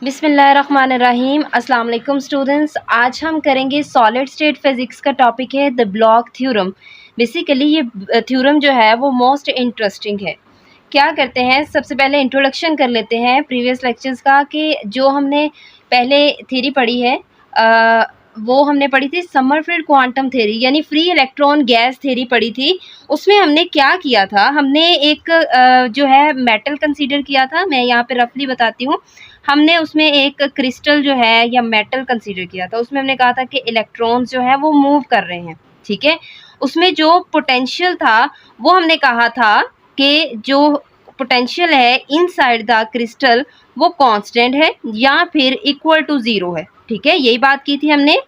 बिस्मिल्लाहिर्रहमानिर्रहीम। अस्सलाम वालेकुम स्टूडेंट्स। आज हम करेंगे सॉलिड स्टेट फिज़िक्स का टॉपिक है द ब्लॉक थ्योरम। बेसिकली ये थ्योरम जो है वो मोस्ट इंटरेस्टिंग है। क्या करते हैं, सबसे पहले इंट्रोडक्शन कर लेते हैं प्रीवियस लेक्चर्स का कि जो हमने पहले थ्योरी पढ़ी है वो हमने पढ़ी थी समरफील्ड क्वांटम थ्योरी, यानी फ्री इलेक्ट्रॉन गैस थ्योरी पढ़ी थी। उसमें हमने क्या किया था, हमने एक जो है मेटल कंसीडर किया था। मैं यहाँ पे रफली बताती हूँ। हमने उसमें एक क्रिस्टल जो है या मेटल कंसीडर किया था। उसमें हमने कहा था कि इलेक्ट्रॉन्स जो है वो मूव कर रहे हैं, ठीक है। उसमें जो पोटेंशियल था वो हमने कहा था कि जो पोटेंशियल है इनसाइड द क्रिस्टल वो कांस्टेंट है या फिर इक्वल टू ज़ीरो है, ठीक है। यही बात की थी हमने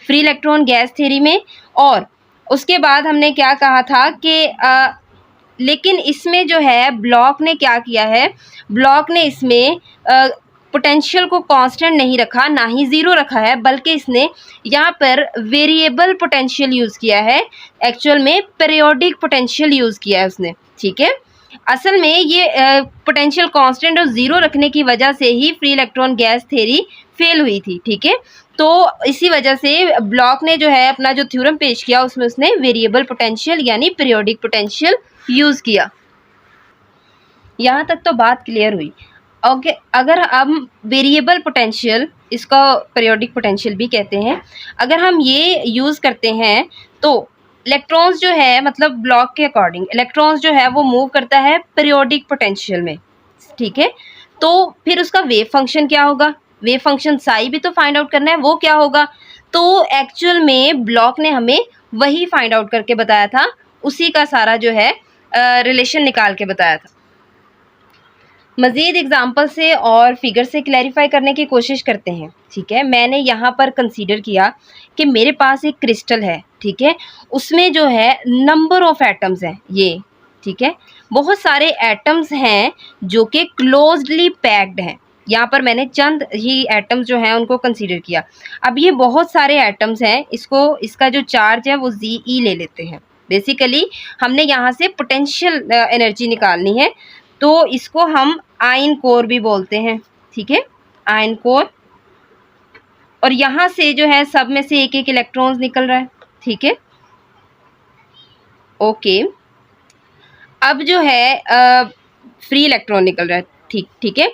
फ्री इलेक्ट्रॉन गैस थ्योरी में। और उसके बाद हमने क्या कहा था कि लेकिन इसमें जो है ब्लॉक ने क्या किया है, ब्लॉक ने इसमें पोटेंशियल को कांस्टेंट नहीं रखा, ना ही ज़ीरो रखा है, बल्कि इसने यहाँ पर वेरिएबल पोटेंशियल यूज़ किया है। एक्चुअल में पीरियोडिक पोटेंशियल यूज़ किया है उसने, ठीक है। असल में ये पोटेंशियल कांस्टेंट और ज़ीरो रखने की वजह से ही free electron gas theory fail हुई थी, ठीक है। तो इसी वजह से ब्लॉक ने जो है अपना जो थ्योरम पेश किया उसमें उसने वेरिएबल पोटेंशियल यानी पीरियोडिक पोटेंशियल यूज़ किया। यहाँ तक तो बात क्लियर हुई। ओके, अगर हम वेरिएबल पोटेंशियल, इसका पीरियोडिक पोटेंशियल भी कहते हैं, अगर हम ये यूज़ करते हैं तो इलेक्ट्रॉन्स जो है, मतलब ब्लॉक के अकॉर्डिंग इलेक्ट्रॉन्स जो है वो मूव करता है पीरियोडिक पोटेंशियल में, ठीक है। तो फिर उसका वेव फंक्शन क्या होगा, वेव फंक्शन साई भी तो फाइंड आउट करना है, वो क्या होगा। तो एक्चुअल में ब्लॉक ने हमें वही फाइंड आउट करके बताया था, उसी का सारा जो है रिलेशन निकाल के बताया था। मज़ीद एग्जाम्पल से और फिगर से क्लैरिफाई करने की कोशिश करते हैं, ठीक है। मैंने यहाँ पर कंसीडर किया कि मेरे पास एक क्रिस्टल है, ठीक है। उसमें जो है नंबर ऑफ एटम्स हैं ये, ठीक है। बहुत सारे एटम्स हैं जो कि क्लोज्डली पैक्ड हैं। यहाँ पर मैंने चंद ही एटम्स जो हैं उनको कंसीडर किया। अब ये बहुत सारे एटम्स हैं, इसका जो चार्ज है वो Ze ले लेते हैं। बेसिकली हमने यहाँ से पोटेंशियल एनर्जी निकालनी है, तो इसको हम आयन कोर भी बोलते हैं, ठीक है, आयन कोर। और यहाँ से जो है सब में से एक एक इलेक्ट्रॉन्स निकल रहा है, ठीक है, ओके। अब जो है फ्री इलेक्ट्रॉन निकल रहा है, ठीक है।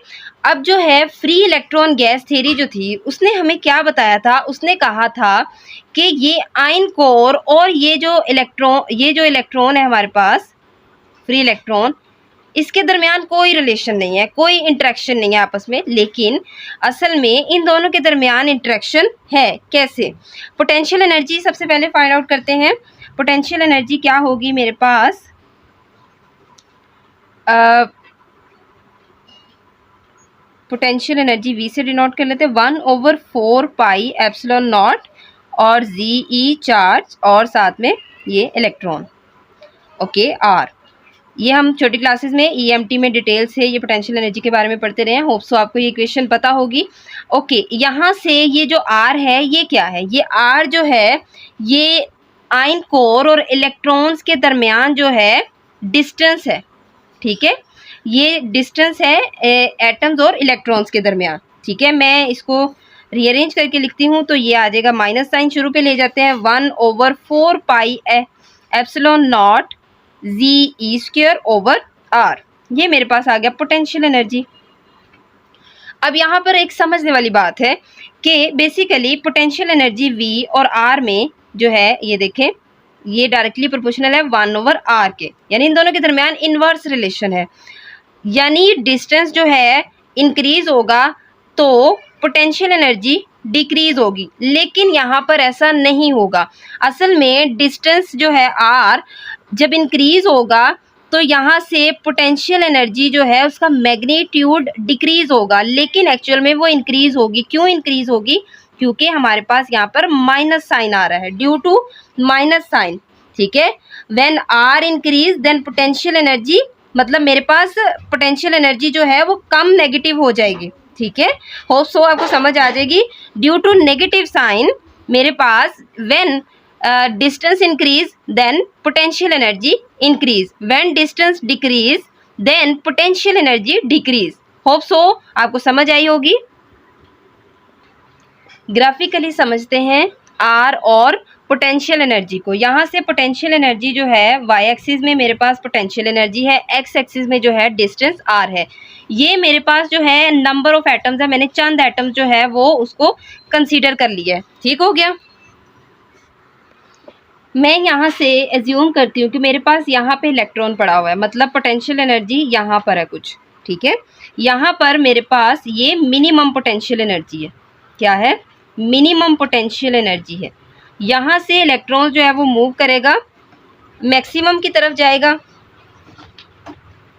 अब जो है फ्री इलेक्ट्रॉन गैस थ्योरी जो थी उसने हमें क्या बताया था, उसने कहा था कि ये आयन कोर और ये जो इलेक्ट्रॉन है हमारे पास, फ्री इलेक्ट्रॉन, इसके दरमियान कोई रिलेशन नहीं है, कोई इंटरेक्शन नहीं है आपस में। लेकिन असल में इन दोनों के दरमियान इंटरेक्शन है। कैसे? पोटेंशियल एनर्जी सबसे पहले फाइंड आउट करते हैं। पोटेंशियल एनर्जी क्या होगी मेरे पास, पोटेंशियल एनर्जी V से डिनोट कर लेते हैं, 1/4 पाई एप्सिलॉन नॉट और Ze चार्ज और साथ में ये इलेक्ट्रॉन, ओके, R। ये हम छोटी क्लासेस में EMT में डिटेल से ये पोटेंशियल एनर्जी के बारे में पढ़ते रहे हैं। होप सो आपको ये इक्वेशन पता होगी। ओके, यहाँ से ये जो R है ये क्या है, ये R जो है ये आयन कोर और इलेक्ट्रॉन्स के दरमियान जो है डिस्टेंस है, ठीक है। ये डिस्टेंस है एटम्स और इलेक्ट्रॉन्स के दरमियान, ठीक है। मैं इसको रीअरेंज करके लिखती हूँ तो ये आ जाएगा, माइनस साइन शुरू पे ले जाते हैं, 1/4 पाई एप्सिलॉन नॉट Ze²/R। ये मेरे पास आ गया पोटेंशियल एनर्जी। अब यहाँ पर एक समझने वाली बात है कि बेसिकली पोटेंशियल एनर्जी V और R में जो है ये देखें, ये डायरेक्टली प्रोपोर्शनल है 1/R के, यानी इन दोनों के दरमियान इनवर्स रिलेशन है। यानी डिस्टेंस जो है इंक्रीज होगा तो पोटेंशियल एनर्जी डिक्रीज होगी, लेकिन यहाँ पर ऐसा नहीं होगा। असल में डिस्टेंस जो है R जब इंक्रीज होगा तो यहाँ से पोटेंशियल एनर्जी जो है उसका मैग्नीट्यूड डिक्रीज होगा, लेकिन एक्चुअल में वो इंक्रीज होगी। क्यों इंक्रीज होगी? क्योंकि हमारे पास यहाँ पर माइनस साइन आ रहा है, ड्यू टू माइनस साइन, ठीक है। When R increase then potential energy, मतलब मेरे पास पोटेंशियल एनर्जी जो है वो कम नेगेटिव हो जाएगी, ठीक है। होप सो आपको समझ आ जाएगी। ड्यू टू नेगेटिव साइन मेरे पास when distance increase then potential energy increase, when distance decrease then potential energy decrease। Hope so आपको समझ आई होगी। ग्राफिकली समझते हैं आर और पोटेंशियल एनर्जी को। यहाँ से पोटेंशियल एनर्जी जो है वाई एक्सिस में मेरे पास पोटेंशियल एनर्जी है, एक्स एक्सिस में जो है डिस्टेंस आर है। ये मेरे पास जो है नंबर ऑफ एटम्स है, मैंने चंद एटम्स जो है वो उसको कंसीडर कर लिया है। ठीक हो गया। मैं यहाँ से एज्यूम करती हूँ कि मेरे पास यहाँ पे इलेक्ट्रॉन पड़ा हुआ है, मतलब पोटेंशियल एनर्जी यहाँ पर है कुछ। ठीक है, यहाँ पर मेरे पास ये मिनिमम पोटेंशियल एनर्जी है। क्या है? मिनिमम पोटेंशियल एनर्जी है। यहाँ से इलेक्ट्रॉन जो है वो मूव करेगा, मैक्सिमम की तरफ जाएगा,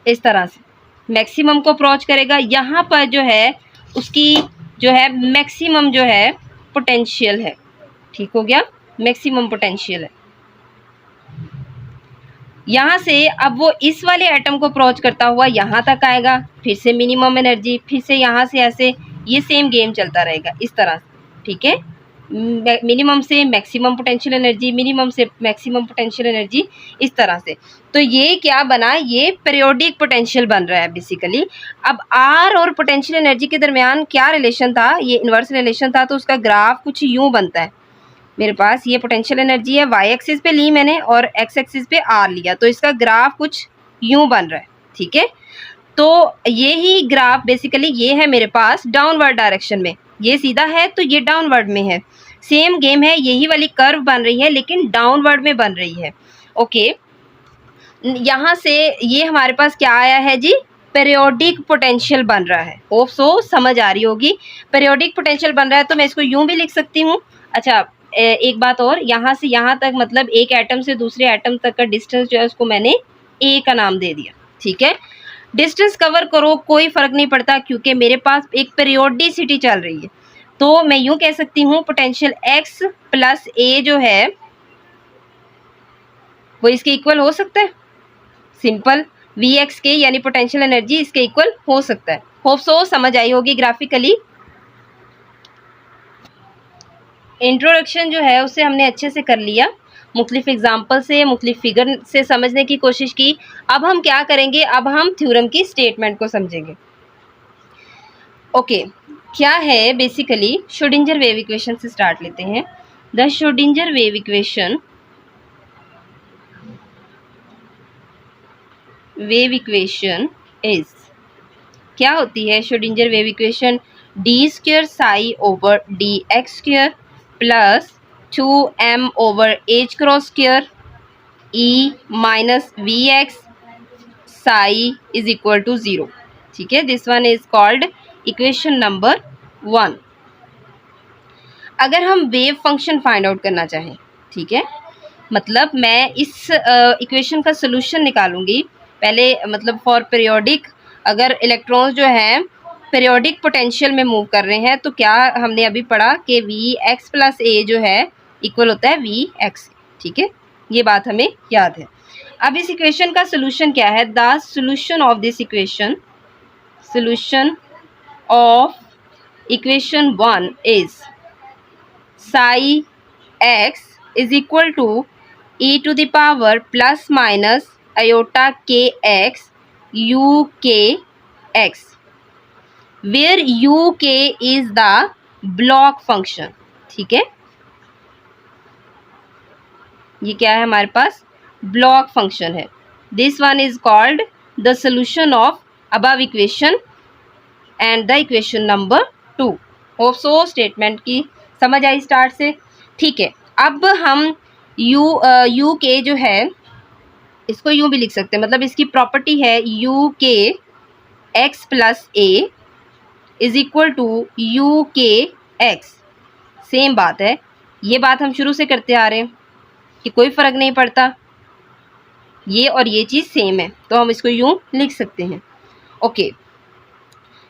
इस तरह से मैक्सिमम को अप्रोच करेगा। यहाँ पर जो है उसकी जो है मैक्सिमम जो है पोटेंशियल है। ठीक हो गया, मैक्सिमम पोटेंशियल है। यहाँ से अब वो इस वाले एटम को अप्रोच करता हुआ यहाँ तक आएगा, फिर से मिनिमम एनर्जी, फिर से यहाँ से ऐसे, ये सेम गेम चलता रहेगा इस तरह से। ठीक है, मिनिमम से मैक्सिमम पोटेंशियल एनर्जी, मिनिमम से मैक्सिमम पोटेंशियल एनर्जी, इस तरह से। तो ये क्या बना? ये पीरियोडिक पोटेंशियल बन रहा है बेसिकली। अब आर और पोटेंशियल एनर्जी के दरमियान क्या रिलेशन था? ये इन्वर्स रिलेशन था। तो उसका ग्राफ कुछ यूँ बनता है। मेरे पास ये पोटेंशियल एनर्जी है, वाई एक्सिस पे ली मैंने और एक्स एक्सिस पे आर लिया, तो इसका ग्राफ कुछ यूँ बन रहा है। ठीक है, तो ये ही ग्राफ बेसिकली ये है मेरे पास डाउनवर्ड डायरेक्शन में। ये सीधा है तो ये डाउनवर्ड में है। सेम गेम है, यही वाली कर्व बन रही है लेकिन डाउनवर्ड में बन रही है। ओके, यहाँ से ये हमारे पास क्या आया है जी? पीरियोडिक पोटेंशियल बन रहा है। होप सो समझ आ रही होगी। पीरियोडिक पोटेंशियल बन रहा है तो मैं इसको यूँ भी लिख सकती हूँ। अच्छा, एक बात और, यहाँ से यहाँ तक मतलब एक एटम से दूसरे एटम तक का डिस्टेंस जो है उसको मैंने ए का नाम दे दिया। ठीक है, डिस्टेंस कवर करो कोई फ़र्क नहीं पड़ता क्योंकि मेरे पास एक पीरियोडिसिटी चल रही है। तो मैं यूँ कह सकती हूँ पोटेंशियल एक्स प्लस ए जो है वो इसके इक्वल हो सकता है। सिंपल, वी एक्स के यानी पोटेंशियल एनर्जी इसके इक्वल हो सकता है। होप सो समझ आई होगी ग्राफिकली। इंट्रोडक्शन जो है उसे हमने अच्छे से कर लिया, मुख्तलिफ एग्जाम्पल से, मुख्तलिफ फिगर से समझने की कोशिश की। अब हम क्या करेंगे? अब हम थ्योरम की स्टेटमेंट को समझेंगे। ओके, क्या है बेसिकली? श्रोडिंगर वेव इक्वेशन से स्टार्ट लेते हैं। The Schrodinger wave equation is, क्या होती है Schrodinger wave equation? D square psi over D x square plus 2m over H cross square E minus V x psi is equal to 0। ठीक है, this one is called equation number 1। अगर हम wave function find out करना चाहें, ठीक है, मतलब मैं इस इक्वेशन का सोल्यूशन निकालूंगी पहले, मतलब फॉर पीरियोडिक, अगर इलेक्ट्रॉन्स जो हैं पीरियोडिक पोटेंशियल में मूव कर रहे हैं तो क्या हमने अभी पढ़ा कि वी एक्स प्लस ए जो है इक्वल होता है वी एक्स। ठीक है, ये बात हमें याद है। अब इस इक्वेशन का सोल्यूशन क्या है? The solution of this equation, solution of equation 1 is psi x is equal to e to the power plus minus iota k x u k x, where u k is the Bloch function. ठीक है, ये क्या है हमारे पास? Bloch function है। This one is called the solution of above equation and the equation number 2। Hope so statement की समझ आई स्टार्ट से। ठीक है, अब हम यू के जो है इसको यूँ भी लिख सकते हैं, मतलब इसकी प्रॉपर्टी है u k x plus A is equal to u k x. Same बात है, ये बात हम शुरू से करते आ रहे हैं कि कोई फ़र्क नहीं पड़ता, ये और ये चीज़ सेम है तो हम इसको यूँ लिख सकते हैं। ओके,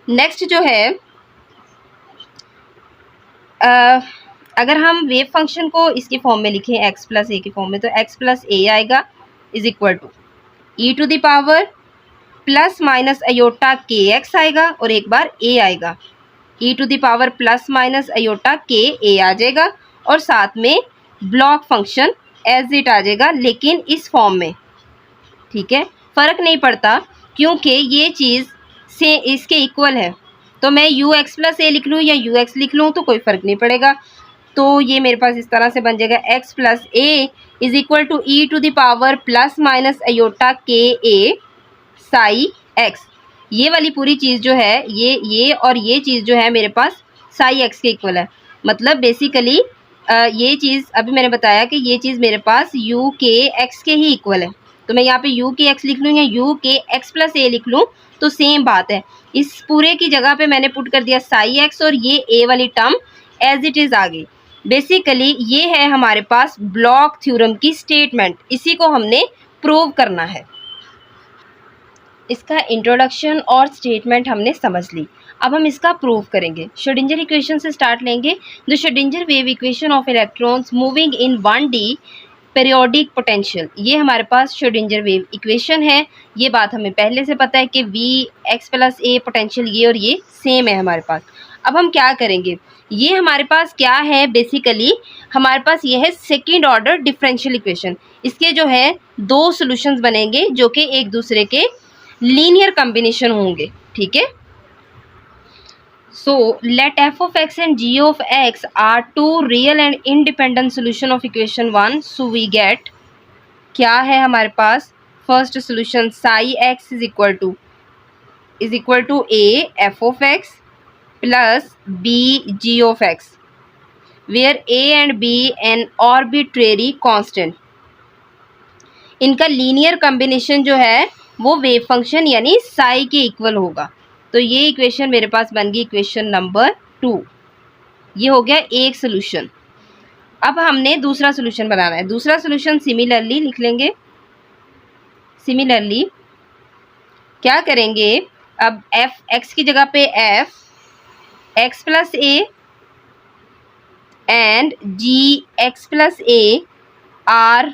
नेक्स्ट जो है अगर हम वेव फंक्शन को इसके फॉर्म में लिखें एक्स प्लस ए के फॉर्म में, तो एक्स प्लस ए आएगा is equal to E to the power plus minus iota के एक्स आएगा और एक बार ए आएगा, e to the power plus minus iota के ए आ जाएगा और साथ में ब्लॉक फंक्शन एज इट आ जाएगा लेकिन इस फॉर्म में। ठीक है, फ़र्क नहीं पड़ता क्योंकि ये चीज़ से इसके इक्वल है। तो मैं यू एक्स प्लस ए लिख लूँ या यू एक्स लिख लूँ तो कोई फ़र्क नहीं पड़ेगा। तो ये मेरे पास इस तरह से बन जाएगा x plus A is equal to E to the power plus minus iota के ए साई एक्स। ये वाली पूरी चीज़ जो है ये और ये चीज़ जो है मेरे पास साई एक्स के इक्वल है। मतलब बेसिकली ये चीज़ अभी मैंने बताया कि ये चीज़ मेरे पास यू के एक्स के ही इक्वल है। तो मैं यहाँ पे यू के एक्स लिख लूँ या यू के एक्स प्लस ए लिख लूँ तो सेम बात है। इस पूरे की जगह पे मैंने पुट कर दिया साई एक्स और ये ए वाली टर्म एज इट इज़ आ गई। बेसिकली ये है हमारे पास ब्लॉक थ्योरम की स्टेटमेंट, इसी को हमने प्रूव करना है। इसका इंट्रोडक्शन और स्टेटमेंट हमने समझ ली। अब हम इसका प्रूव करेंगे। श्रोडिंगर इक्वेशन से स्टार्ट लेंगे। The Schrodinger wave equation of electrons moving in 1D periodic potential, ये हमारे पास श्रोडिंगर वेव इक्वेशन है। ये बात हमें पहले से पता है कि V x plus a potential ये और ये सेम है हमारे पास। अब हम क्या करेंगे, ये हमारे पास क्या है, बेसिकली हमारे पास ये है सेकेंड ऑर्डर डिफरेंशियल इक्वेशन। इसके जो है दो सॉल्यूशंस बनेंगे जो कि एक दूसरे के लीनियर कॉम्बिनेशन होंगे, ठीक है। So let f of x and g of x are two real and independent solution of equation 1। So we get, क्या है हमारे पास first solution, psi x is equal to a f of x plus b g of x where a and b an arbitrary constant. इनका linear combination जो है वो wave function यानी साई के इक्वल होगा। तो ये इक्वेशन मेरे पास बन गई इक्वेशन नंबर 2। ये हो गया एक सोल्यूशन। अब हमने दूसरा सोल्यूशन बनाना है। दूसरा सोल्यूशन सिमिलरली लिख लेंगे। सिमिलरली क्या करेंगे, अब एफ एक्स की जगह पे f x plus a and g x plus a are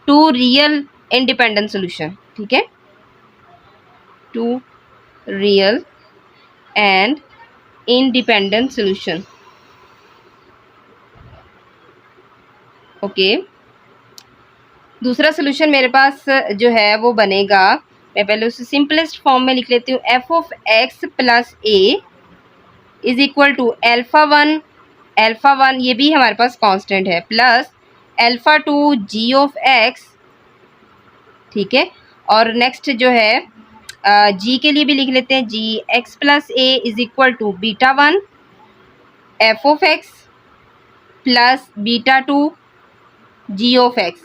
two real independent solution, ठीक है, two real and independent solution. Okay, दूसरा सोल्यूशन मेरे पास जो है वो बनेगा, मैं पहले उसे सिंपलेस्ट फॉर्म में लिख लेती हूँ। F of x plus A is equal to alpha one ये भी हमारे पास कांस्टेंट है, plus alpha 2 g of x, ठीक है। और नेक्स्ट जो है जी के लिए भी लिख लेते हैं, g x plus A is equal to beta 1 f of x plus beta 2 g of x.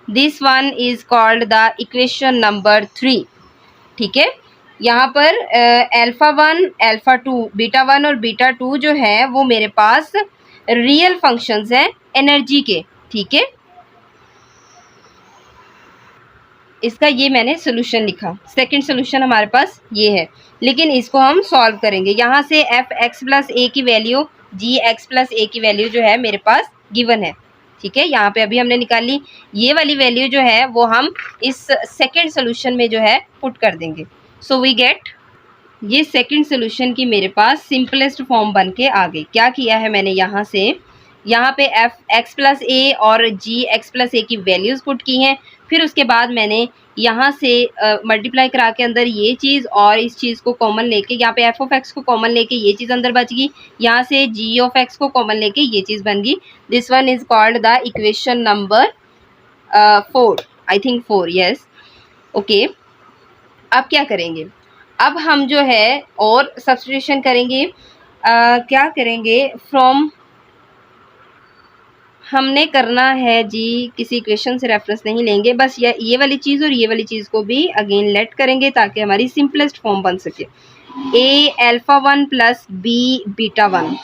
This one is called the equation number 3, ठीक है। यहाँ पर एल्फा 1 एल्फा 2 बीटा 1 और बीटा 2 जो है वो मेरे पास रियल फंक्शंस हैं एनर्जी के, ठीक है। इसका ये मैंने सोल्यूशन लिखा। सेकंड सोल्यूशन हमारे पास ये है, लेकिन इसको हम सॉल्व करेंगे। यहाँ से एफ एक्स प्लस ए की वैल्यू जी एक्स प्लस ए की वैल्यू जो है मेरे पास गिवन है, ठीक है। यहाँ पे अभी हमने निकाली, ये वाली वैल्यू जो है वो हम इस सेकंड सोल्यूशन में जो है पुट कर देंगे। सो वी गेट, ये सेकंड सोल्यूशन की मेरे पास सिंपलेस्ट फॉर्म बन के आ गई। क्या किया है मैंने, यहाँ पे एफ एक्स प्लस ए और जी एक्स प्लस ए की वैल्यूज़ पुट की हैं। फिर उसके बाद मैंने यहाँ से मल्टीप्लाई करा के अंदर ये चीज़ और इस चीज़ को कॉमन लेके, यहाँ पे एफ ऑफ एक्स को कॉमन लेके ये चीज़ अंदर बच गई, यहाँ से जी ऑफ एक्स को कॉमन लेके ये चीज़ बन गई। This one is called the equation number 4, I think 4, yes. Okay, अब क्या करेंगे, अब हम जो है और सब्स्टिट्यूशन करेंगे। क्या करेंगे, फ्रॉम हमने करना है जी, किसी इक्वेशन से रेफरेंस नहीं लेंगे, बस ये वाली चीज़ और ये वाली चीज़ को भी अगेन लेट करेंगे ताकि हमारी सिंपलेस्ट फॉर्म बन सके। A alpha 1 plus b beta 1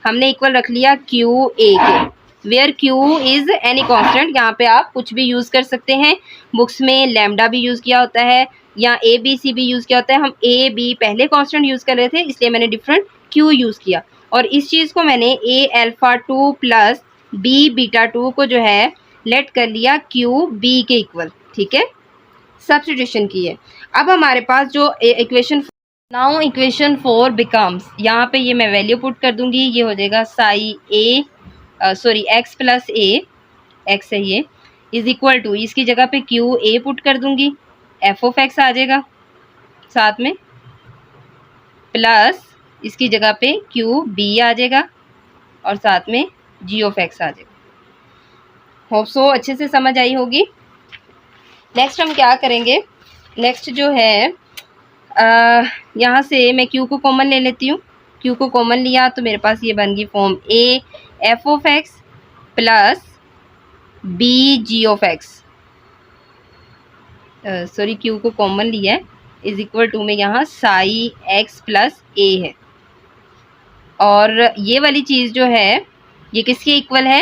हमने इक्वल रख लिया q a k, where q is any constant. यहाँ पे आप कुछ भी यूज़ कर सकते हैं, बुक्स में लैम्डा भी यूज़ किया होता है या ए बी सी भी यूज़ किया होता है। हम ए बी पहले कांस्टेंट यूज़ कर रहे थे इसलिए मैंने डिफरेंट क्यू यूज़ किया, और इस चीज़ को मैंने ए एल्फा 2 प्लस बी बीटा 2 को जो है लेट कर लिया क्यू बी के इक्वल, ठीक है, सब्स्टिट्यूशन की है। अब हमारे पास जो इक्वेशन, नाउ इक्वेशन 4 बिकम्स, यहाँ पे ये मैं वैल्यू पुट कर दूंगी, ये हो जाएगा साई ए सॉरी एक्स प्लस ए, एक्स है ये, इज इक्वल टू, इसकी जगह पे क्यू ए पुट कर दूंगी, एफ ऑफ एक्स आ जाएगा साथ में, प्लस इसकी जगह पे क्यू बी आ जाएगा और साथ में जी ऑफ एक्स आ जाएगा। होप सो अच्छे से समझ आई होगी। नेक्स्ट हम क्या करेंगे, नेक्स्ट जो है यहाँ से मैं क्यू को कॉमन ले लेती हूँ। क्यू को कॉमन लिया तो मेरे पास ये बन गई form a f of x plus b g of x, sorry q को कॉमन लिया है, इज इक्वल टू में यहाँ साई एक्स प्लस ए है। और ये वाली चीज़ जो है ये किसके इक्वल है,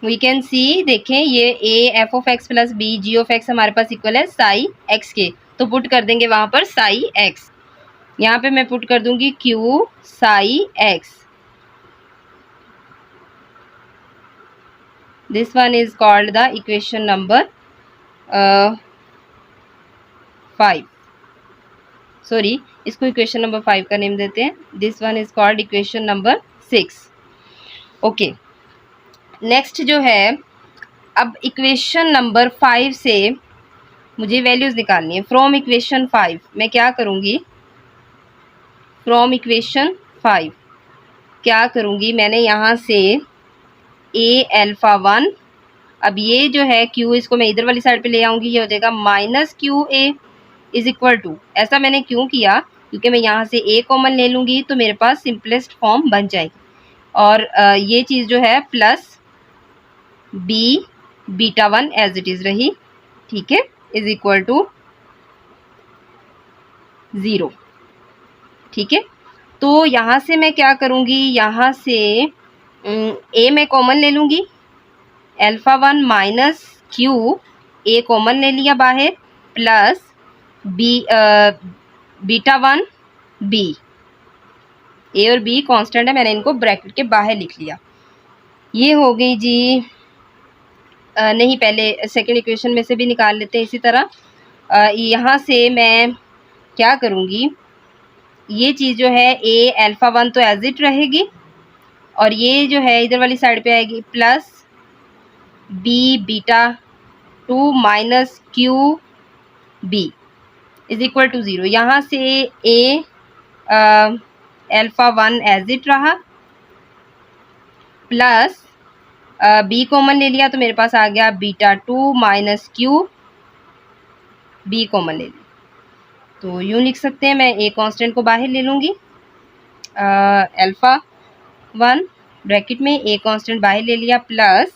वी कैन सी, देखें ये a f of x plus b g of x हमारे पास इक्वल है साई एक्स के, तो पुट कर देंगे वहाँ पर साई एक्स। यहाँ पे मैं पुट कर दूंगी Q Sai x. This one is called the equation number 5, sorry इसको इक्वेशन नंबर 5 का नेम देते हैं। This one is called equation number 6। Okay, next जो है, अब इक्वेशन नंबर 5 से मुझे वैल्यूज़ निकालनी है। फ्रॉम इक्वेशन 5 मैं क्या करूँगी, फ्रॉम इक्वेशन 5 क्या करूँगी, मैंने यहाँ से ए अल्फ़ा 1, अब ये जो है क्यू, इसको मैं इधर वाली साइड पे ले आऊँगी, ये हो जाएगा minus q a is equal to, ऐसा मैंने क्यों किया, क्योंकि मैं यहाँ से ए कॉमन ले लूँगी तो मेरे पास सिंपलेस्ट फॉर्म बन जाएगी। और ये चीज़ जो है plus b beta 1 as it is रही, ठीक है, इज इक्वल टू 0, ठीक है। तो यहाँ से मैं क्या करूँगी, यहाँ से ए मैं कॉमन ले लूँगी, अल्फ़ा 1 माइनस क्यू, ए कॉमन ले लिया बाहर, प्लस बी बीटा 1 बी, ए और बी कांस्टेंट है, मैंने इनको ब्रैकेट के बाहर लिख लिया। ये हो गई जी, नहीं पहले सेकंड इक्वेशन में से भी निकाल लेते हैं इसी तरह। यहाँ से मैं क्या करूँगी, ये चीज़ जो है ए अल्फ़ा 1 तो एज इट रहेगी, और ये जो है इधर वाली साइड पे आएगी, plus b beta 2 minus Q b is equal to 0। यहाँ से ए अल्फ़ा 1 एज इट रहा, प्लस बी कॉमन ले लिया तो मेरे पास आ गया beta 2 minus Q b common ले लिया, तो यूँ लिख सकते हैं, मैं ए कांस्टेंट को बाहर ले लूँगी, अल्फ़ा 1 ब्रैकेट में ए कांस्टेंट बाहर ले लिया, plus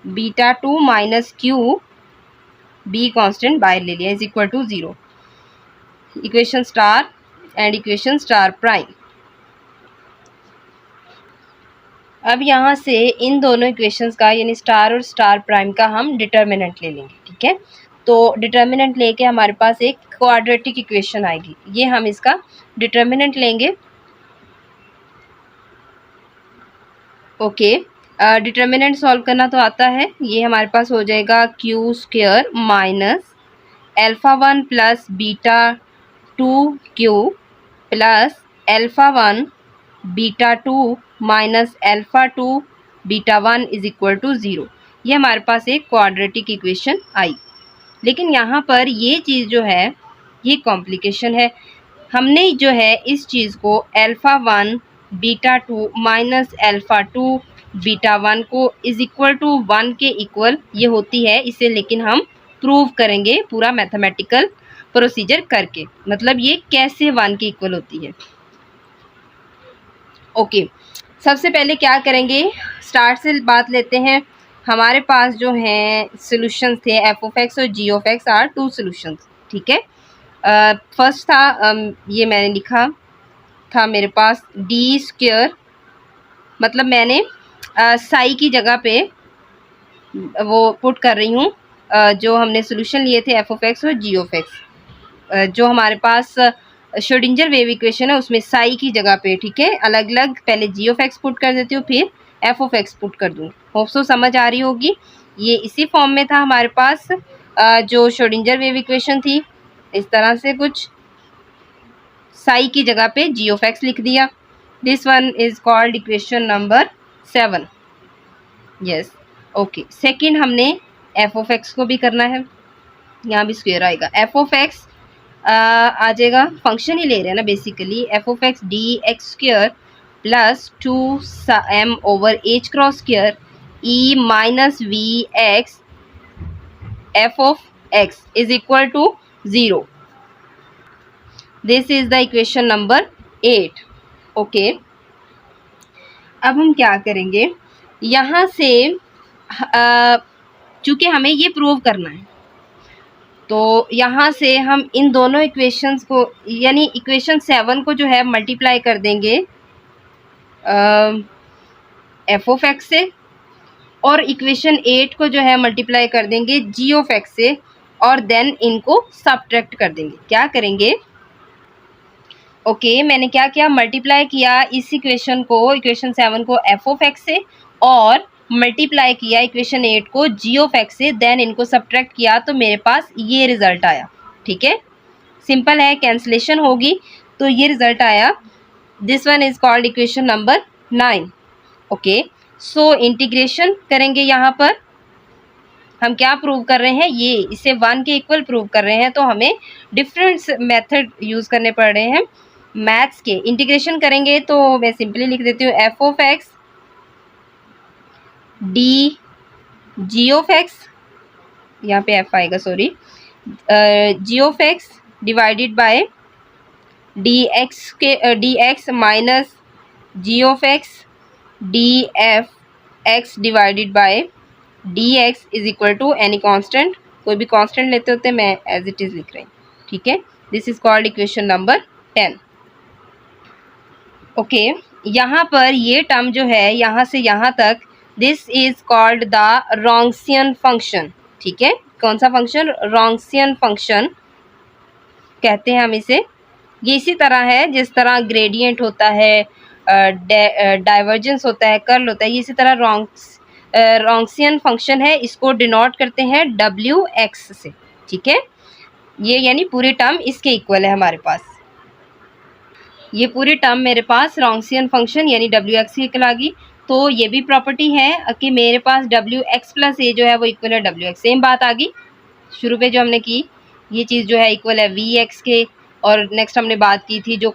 beta 2 minus Q B constant बाहर ले लिया, is equal to 0। Equation star and equation star prime. अब यहाँ से इन दोनों इक्वेशंस का, यानी स्टार और स्टार प्राइम का, हम डिटर्मिनेंट ले लेंगे, ठीक है। तो डिटर्मिनेंट लेके हमारे पास एक क्वाड्रेटिक इक्वेशन आएगी, ये हम इसका डिटर्मिनेंट लेंगे। ओके, डिटर्मिनेंट सॉल्व करना तो आता है, ये हमारे पास हो जाएगा Q square minus alpha 1 plus beta 2 Q plus alpha 1 beta 2 minus alpha 2 beta 1 is equal to 0। ये हमारे पास एक क्वाड्रेटिक इक्वेशन आई। लेकिन यहाँ पर ये चीज़ जो है ये कॉम्प्लिकेशन है, हमने जो है इस चीज़ को alpha 1 beta 2 minus alpha 2 beta 1 को इज इक्वल टू 1 के इक्वल ये होती है इसे, लेकिन हम प्रूव करेंगे पूरा मैथमेटिकल प्रोसीजर करके, मतलब ये कैसे 1 के इक्वल होती है। ओके, सबसे पहले क्या करेंगे, स्टार्ट से बात लेते हैं। हमारे पास जो हैं सॉल्यूशंस थे, एफ ऑफ एक्स और जी ऑफ एक्स आर 2 सॉल्यूशंस, ठीक है। फर्स्ट था ये मैंने लिखा था मेरे पास डी स्क्वायर, मतलब मैंने साई की जगह पे वो पुट कर रही हूँ, जो हमने सॉल्यूशन लिए थे एफ ऑफ एक्स और जी ऑफ एक्स, जो हमारे पास श्रोडिंगर वेव इक्वेशन है उसमें साई की जगह पे, ठीक है, अलग अलग पहले जी ऑफ एक्स पुट कर देती हूँ, फिर एफ ऑफ एक्स पुट कर दूँ। होप सो समझ आ रही होगी। ये इसी फॉर्म में था हमारे पास जो श्रोडिंगर वेव इक्वेशन थी, इस तरह से कुछ साई की जगह पे जी ऑफ एक्स लिख दिया। This one is called equation number 7। Yes, okay. Second हमने एफ ऑफ एक्स को भी करना है, यहाँ भी स्क्वायर आएगा। एफ ऑफ एक्स आ जाएगा, फंक्शन ही ले रहे हैं ना basically, F of X D X square plus 2m over H cross square E minus V X F of X is equal to 0. This is the equation number 8. Okay, अब हम क्या करेंगे, यहाँ से चूंकि हमें ये प्रूव करना है, तो यहाँ से हम इन दोनों इक्वेशंस को, यानी इक्वेशन 7 को जो है मल्टीप्लाई कर देंगे एफ ऑफ एक्स से, और इक्वेशन 8 को जो है मल्टीप्लाई कर देंगे जी ऑफ एक्स से, और देन इनको सब्ट्रैक्ट कर देंगे. क्या करेंगे, ओके मैंने क्या किया, मल्टीप्लाई किया इस इक्वेशन को, इक्वेशन 7 को एफ ऑफ एक्स से, और मल्टीप्लाई किया इक्वेशन 8 को जी ऑफ एक्स से, देन इनको सब्ट्रैक्ट किया तो मेरे पास ये रिजल्ट आया. ठीक है, सिंपल है, कैंसलेशन होगी तो ये रिजल्ट आया. This one is called equation number 9. Okay, so integration करेंगे. यहाँ पर हम क्या प्रूव कर रहे हैं, ये इसे 1 के इक्वल प्रूव कर रहे हैं, तो हमें डिफरेंट मेथड यूज़ करने पड़ रहे हैं मैथ्स के. इंटीग्रेशन करेंगे तो मैं सिंपली लिख देती हूँ F of X D G of X, यहाँ पे एफ आएगा sorry, G of X divided by D X minus G of X D F X divided by D X is equal to any constant. कोई भी constant लेते होते, मैं as it is लिख रही हूँ. ठीक है, this is called equation number 10. Okay, यहाँ पर ये टर्म जो है यहाँ से यहाँ तक, this is called the Wronskian function. ठीक है, कौन सा फंक्शन, रॉन्सियन फंक्शन कहते हैं हम इसे. ये इसी तरह है जिस तरह ग्रेडियंट होता है, डाइवर्जेंस होता है, कर्ल होता है, ये इसी तरह रॉन्सियन फंक्शन है. इसको डिनोट करते हैं डब्ल्यू एक्स से. ठीक है, ये यानी पूरी टर्म इसके इक्वल है हमारे पास. ये पूरी टर्म मेरे पास रॉन्सियन फंक्शन यानी डब्ल्यू एक्स की इक्वल आ गई. तो ये भी प्रॉपर्टी है कि मेरे पास डब्ल्यू एक्स प्लस ए जो है वो इक्वल है डब्ल्यू एक्स. सेम बात आ गई शुरू पे जो हमने की, ये चीज़ जो है इक्वल है वी एक्स के. और नेक्स्ट हमने बात की थी जो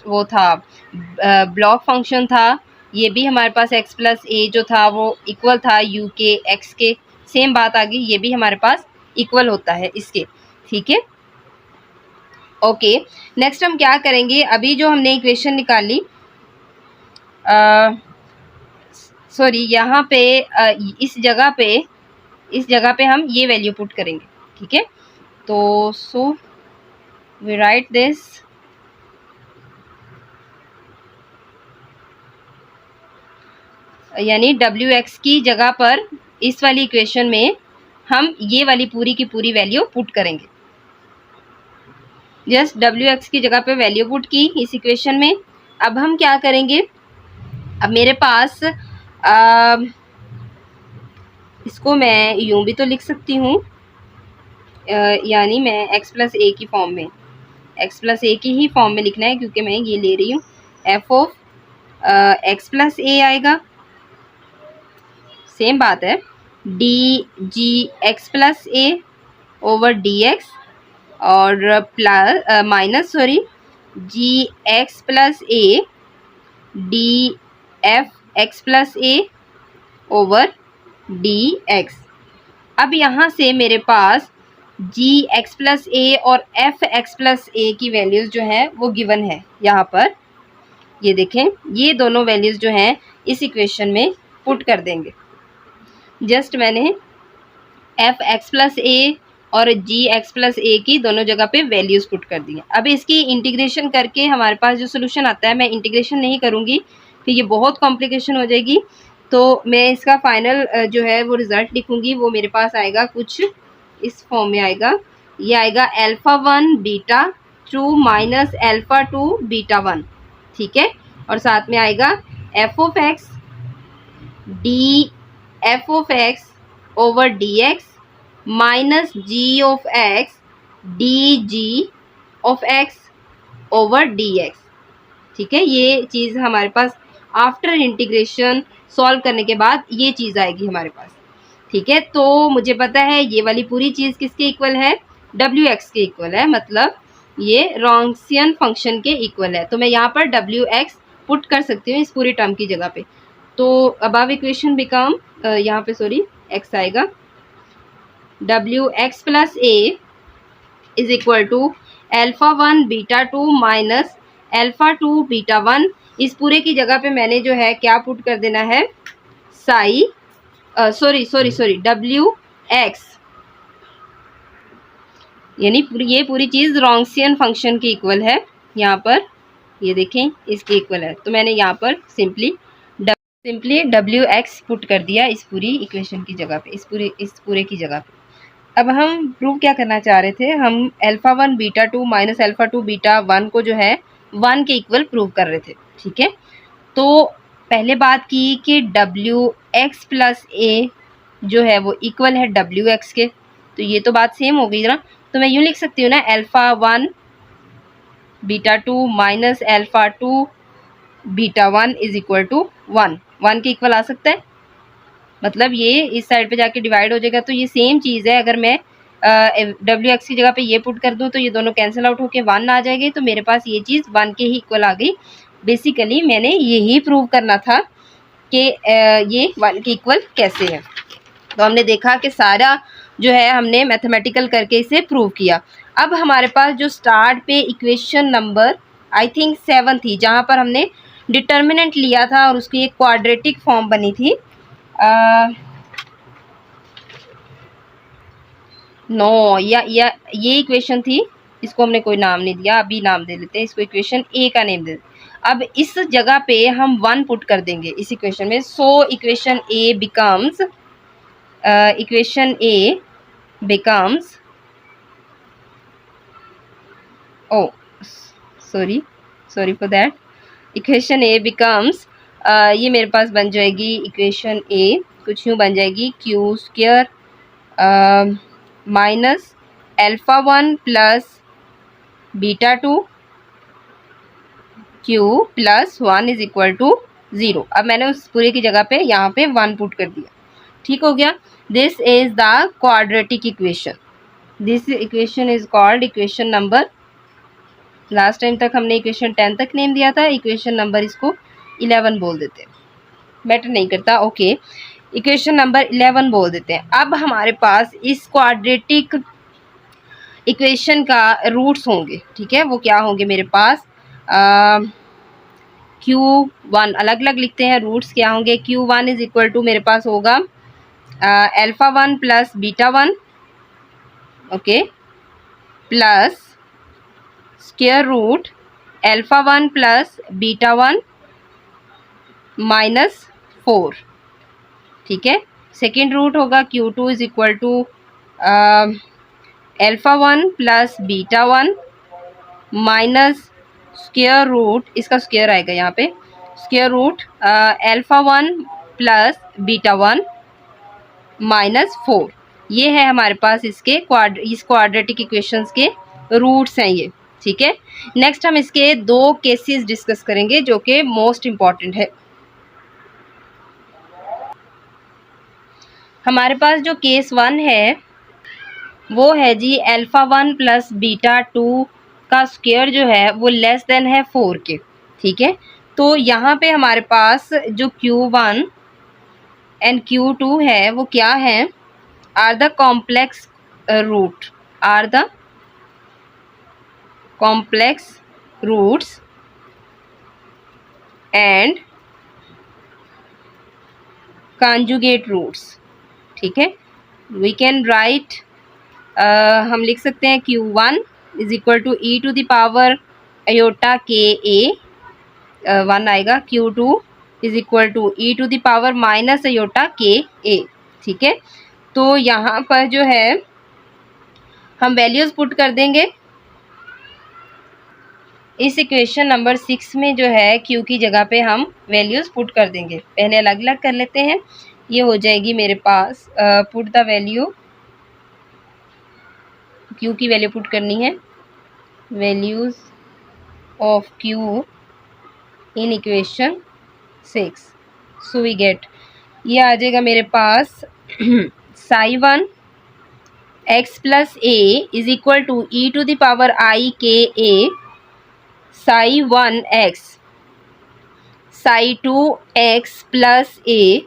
वो था ब्लॉक फंक्शन था, ये भी हमारे पास एक्स प्लस ए जो था वो इक्वल था यू के एक्स के. सेम बात आ गई, ये भी हमारे पास इक्वल होता है इसके. ठीक है, ओके नेक्स्ट हम क्या करेंगे, अभी जो हमने इक्वेशन निकाली, सॉरी यहाँ पे इस जगह पे हम ये वैल्यू पुट करेंगे. ठीक है, तो सो वी राइट दिस, यानी डब्ल्यू एक्स की जगह पर इस वाली इक्वेशन में हम ये वाली पूरी की पूरी वैल्यू पुट करेंगे. जस्ट डब्ल्यू एक्स की जगह पे वैल्यू पुट की इस इक्वेशन में. अब हम क्या करेंगे, अब मेरे पास इसको मैं यूँ भी तो लिख सकती हूँ, यानी मैं एक्स प्लस ए की फॉर्म में, एक्स प्लस ए की ही फॉर्म में लिखना है क्योंकि मैं ये ले रही हूँ. एफ ऑफ एक्स प्लस ए आएगा, सेम बात है, D G x plus A over D X, और plus minus sorry G x plus A D F x plus A over D X. अब यहाँ से मेरे पास जी एक्स प्लस ए और एफ एक्स प्लस ए की वैल्यूज़ जो है वो गिवन है. यहाँ पर ये देखें, ये दोनों वैल्यूज़ जो हैं इस इक्वेशन में पुट कर देंगे. जस्ट मैंने एफ एक्स प्लस ए और जी एक्स प्लस ए की दोनों जगह पे वैल्यूज़ पुट कर दी हैं. अब इसकी इंटीग्रेशन करके हमारे पास जो सोल्यूशन आता है, मैं इंटीग्रेशन नहीं करूँगी कि ये बहुत कॉम्प्लिकेशन हो जाएगी, तो मैं इसका फाइनल जो है वो रिज़ल्ट लिखूँगी. वो मेरे पास आएगा कुछ इस फॉर्म में आएगा, ये आएगा alpha 1 beta 2 minus alpha 2 beta 1. ठीक है, और साथ में आएगा F of X D F of X over D X minus G of X D G of X over D X. ठीक है, ये चीज़ हमारे पास आफ्टर इंटीग्रेशन सॉल्व करने के बाद ये चीज़ आएगी हमारे पास. ठीक है, तो मुझे पता है ये वाली पूरी चीज़ किसके इक्वल है, डब्ल्यू एक्स के इक्वल है. मतलब ये रॉन्सियन फंक्शन के इक्वल है। तो मैं यहाँ पर डब्ल्यू एक्स पुट कर सकती हूँ इस पूरी टर्म की जगह पे। तो अबव इक्वेशन बिकम, यहाँ पे सॉरी एक्स आएगा, W X plus A is equal to alpha 1 beta 2 minus alpha 2 beta 1। इस पूरे की जगह पे मैंने जो है क्या पुट कर देना है, साई सॉरी डब्ल्यू एक्स, यानी ये पूरी चीज़ रॉन्सियन फंक्शन के इक्वल है। यहाँ पर ये देखें इसके इक्वल है, तो मैंने यहाँ पर सिंपली डब्ल्यू एक्स पुट कर दिया इस पूरी इक्वेशन की जगह पे, इस पूरे की जगह पे। अब हम प्रूव क्या करना चाह रहे थे, हम alpha 1 beta 2 minus alpha 2 beta 1 को जो है 1 के इक्वल प्रूव कर रहे थे। ठीक है, तो पहले बात की कि डब्ल्यू एक्स प्लस ए जो है वो इक्वल है डब्ल्यू एक्स के, तो ये तो बात सेम हो गई ना। तो मैं यूँ लिख सकती हूँ ना, alpha 1 beta 2 minus alpha 2 beta 1 is equal to 1 के इक्वल आ सकता है। मतलब ये इस साइड पे जाके डिवाइड हो जाएगा, तो ये सेम चीज़ है। अगर मैं डब्ल्यू एक्स की जगह पे ये पुट कर दूँ तो ये दोनों कैंसिल आउट होके 1 आ जाएगी, तो मेरे पास ये चीज़ 1 के ही इक्वल आ गई। बेसिकली मैंने यही प्रूव करना था कि ये 1 के इक्वल कैसे है। तो हमने देखा कि सारा जो है हमने मैथमेटिकल करके इसे प्रूव किया। अब हमारे पास जो स्टार्ट पे इक्वेशन नंबर आई थिंक 7 थी, जहाँ पर हमने डिटर्मिनेंट लिया था और उसकी एक क्वाड्रेटिक फॉर्म बनी थी। नो या ये इक्वेशन थी, इसको हमने कोई नाम नहीं दिया, अभी नाम दे लेते हैं इसको, इक्वेशन ए का नेम दे देते। अब इस जगह पे हम 1 पुट कर देंगे इस इक्वेशन में। So equation A becomes oh sorry for that, equation A becomes, ये मेरे पास बन जाएगी इक्वेशन ए कुछ यूँ बन जाएगी, Q square minus alpha 1 plus beta 2 Q plus 1 is equal to 0। अब मैंने उस पूरे की जगह पे यहाँ पे 1 पुट कर दिया। ठीक हो गया। This is the quadratic equation. This equation is called equation number, last time तक हमने इक्वेशन 10 तक नेम दिया था, इक्वेशन नंबर इसको 11 बोल देते हैं, मैटर नहीं करता। ओके, इक्वेशन नंबर 11 बोल देते हैं। अब हमारे पास इस क्वाड्रेटिक इक्वेशन का रूट्स होंगे। ठीक है, वो क्या होंगे मेरे पास, Q1 अलग अलग लिखते हैं, रूट्स क्या होंगे। Q1 इज इक्वल टू मेरे पास होगा alpha 1 plus beta 1, okay, plus square root alpha 1 plus beta 1 minus 4। ठीक है, सेकेंड रूट होगा Q2 is equal to alpha 1 plus beta 1 minus square root, इसका स्क्वायर आएगा यहाँ पे, square root alpha 1 plus beta 1 minus 4। ये है हमारे पास इसके इस क्वाड्रेटिक इक्वेशंस के रूट्स हैं ये। ठीक है, नेक्स्ट हम इसके 2 केसेस डिस्कस करेंगे जो कि मोस्ट इम्पॉर्टेंट है। हमारे पास जो केस 1 है वो है जी अल्फा 1 प्लस बीटा 2 का स्क्वायर जो है वो लेस देन है 4 के। ठीक है, तो यहाँ पे हमारे पास जो Q1 एंड Q2 है वो क्या है, are the complex root, are the complex roots and conjugate roots. ठीक है, वी कैन राइट, हम लिख सकते हैं Q1 is equal to E to the power iota के ए, 1 आएगा। Q2 is equal to E to the power minus iota के A. ठीक है, तो यहाँ पर जो है हम वैल्यूज़ पुट कर देंगे इस इक्वेशन नंबर 6 में, जो है Q की जगह पे हम वैल्यूज़ पुट कर देंगे। पहले अलग अलग कर लेते हैं, ये हो जाएगी मेरे पास पुट द वैल्यू, Q की वैल्यू पुट करनी है, values of Q in equation 6। So we get, ये आ जाएगा मेरे पास Sai 1 x plus a is equal to e to the power I k a psi 1 x psi 2 x plus a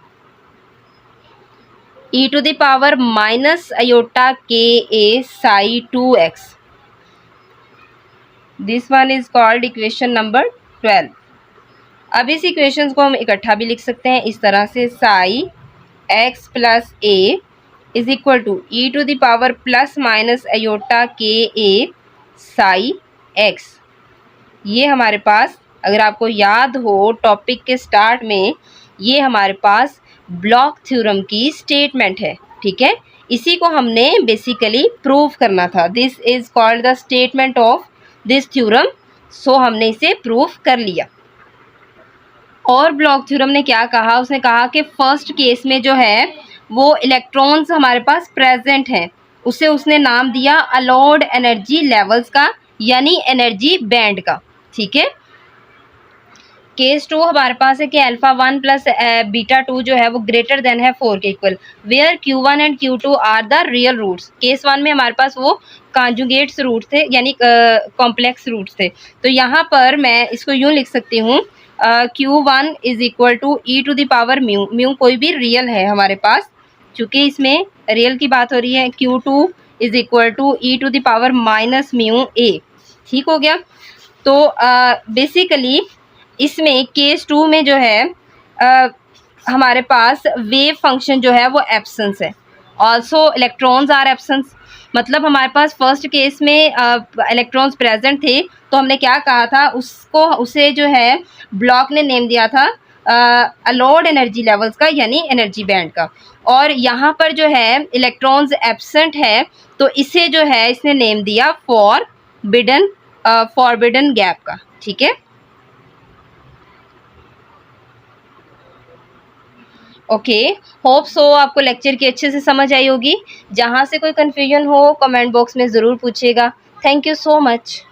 e to the power minus iota k a psi 2x. This one is called equation number 12. अब इस equations को हम इकट्ठा भी लिख सकते हैं इस तरह से, psi x plus a is equal to E to the power plus minus iota K A psi x. ये हमारे पास, अगर आपको याद हो टॉपिक के स्टार्ट में, ये हमारे पास ब्लॉक थ्योरम की स्टेटमेंट है, ठीक है. इसी को हमने बेसिकली प्रूव करना था. This is called the statement of this theorem. So हमने इसे प्रूव कर लिया. और ब्लॉक थ्योरम ने क्या कहा, उसने कहा कि फर्स्ट केस में जो है वो इलेक्ट्रॉन्स हमारे पास प्रेजेंट हैं, उसे उसने नाम दिया अलाउड एनर्जी लेवल्स का, यानी एनर्जी बैंड का, ठीक है. केस 2 हमारे पास है कि अल्फा 1 प्लस बीटा 2 जो है वो ग्रेटर देन है 4 के equal, where Q1 and Q2 are the real roots. Case 1 में हमारे पास वो कॉन्जुगेट्स रूट थे, यानी कॉम्प्लेक्स रूट्स थे. तो यहाँ पर मैं इसको यूँ लिख सकती हूँ, Q1 is equal to E to the power mu. Mu कोई भी रियल है हमारे पास, चूँकि इसमें रियल की बात हो रही है. Q2 is equal to E to the power minus mu a. ठीक हो गया. तो बेसिकली इसमें केस 2 में जो है हमारे पास वेव फंक्शन जो है वो एब्सेंस है. Also electrons are absence. मतलब हमारे पास फर्स्ट केस में इलेक्ट्रॉन्स प्रेजेंट थे, तो हमने क्या कहा था, उसे जो है ब्लॉक ने नेम दिया था अलाउड एनर्जी लेवल्स का, यानी एनर्जी बैंड का. और यहाँ पर जो है इलेक्ट्रॉन्स एब्सेंट है, तो इसे जो है इसने नेम दिया फॉरबिडन गैप का. ठीक है. ओके, होप सो आपको लेक्चर की अच्छे से समझ आई होगी. जहाँ से कोई कन्फ्यूजन हो कमेंट बॉक्स में ज़रूर पूछिएगा. Thank you so much.